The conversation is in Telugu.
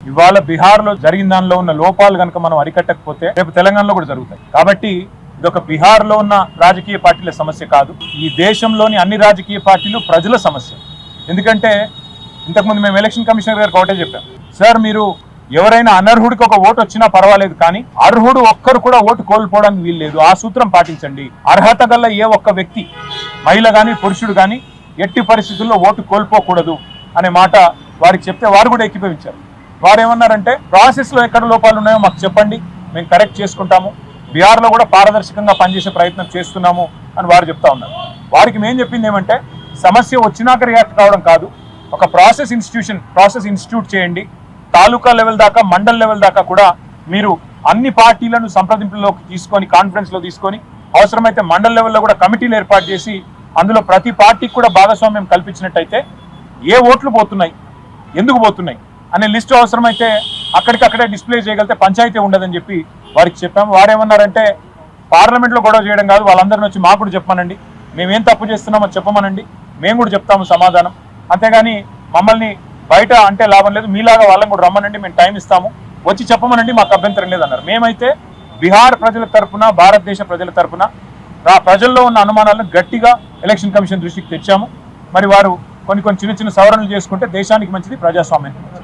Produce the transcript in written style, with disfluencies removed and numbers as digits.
ఇవాళ బీహార్లో జరిగిన దానిలో ఉన్న లోపాలు కనుక మనం అరికట్టకపోతే రేపు తెలంగాణలో కూడా జరుగుతాయి. కాబట్టి ఇదొక బీహార్లో ఉన్న రాజకీయ పార్టీల సమస్య కాదు, ఈ దేశంలోని అన్ని రాజకీయ పార్టీలు ప్రజల సమస్య. ఎందుకంటే ఇంతకుముందు మేము ఎలక్షన్ కమిషనర్ గారికి ఒకటే చెప్పాం, సార్ మీరు ఎవరైనా అనర్హుడికి ఒక ఓటు వచ్చినా పర్వాలేదు, కానీ అర్హుడు ఒక్కరు కూడా ఓటు కోల్పోవడానికి వీల్లేదు. ఆ సూత్రం పాటించండి. అర్హత గల ఏ ఒక్క వ్యక్తి, మహిళ కానీ పురుషుడు కానీ ఎట్టి పరిస్థితుల్లో ఓటు కోల్పోకూడదు అనే మాట వారికి చెప్తే వారు కూడా ఏకీభవించారు. వారు ఏమన్నారంటే ప్రాసెస్లో ఎక్కడ లోపాలు ఉన్నాయో మాకు చెప్పండి, మేము కరెక్ట్ చేసుకుంటాము, బీహార్లో కూడా పారదర్శకంగా పనిచేసే ప్రయత్నం చేస్తున్నాము అని వారు చెప్తా ఉన్నారు. వారికి మేము చెప్పింది ఏమంటే సమస్య వచ్చినాక రియాక్ట్ కావడం కాదు, ఒక ప్రాసెస్ ఇన్స్టిట్యూట్ చేయండి. తాలూకా లెవెల్ దాకా, మండల్ లెవెల్ దాకా కూడా మీరు అన్ని పార్టీలను సంప్రదింపుల్లోకి తీసుకొని, కాన్ఫరెన్స్లో తీసుకొని, అవసరమైతే మండల్ లెవెల్లో కూడా కమిటీలు ఏర్పాటు చేసి అందులో ప్రతి పార్టీకి కూడా భాగస్వామ్యం కల్పించినట్టయితే ఏ ఓట్లు పోతున్నాయి, ఎందుకు పోతున్నాయి అనే లిస్టు అవసరమైతే అక్కడికక్కడే డిస్ప్లే చేయగలిగితే పంచాయతీ ఉండదని చెప్పి వారికి చెప్పాము. వారేమన్నారంటే పార్లమెంట్లో గొడవ చేయడం కాదు, వాళ్ళందరిని వచ్చి మాకు కూడా చెప్పమనండి, మేమేం తప్పు చేస్తున్నామో చెప్పమనండి, మేము కూడా చెప్తాము సమాధానం, అంతేగాని మమ్మల్ని బయట అంటే లాభం లేదు, మీలాగా వాళ్ళని కూడా రమ్మనండి, మేము టైం ఇస్తాము, వచ్చి చెప్పమనండి, మాకు అభ్యంతరం లేదన్నారు. మేమైతే బీహార్ ప్రజల తరఫున, భారతదేశ ప్రజల తరఫున ప్రజల్లో ఉన్న అనుమానాలను గట్టిగా ఎలక్షన్ కమిషన్ దృష్టికి తెచ్చాము. మరి వారు కొన్ని చిన్న సవరణలు చేసుకుంటే దేశానికి మంచిది, ప్రజాస్వామ్యానికి మంచిది.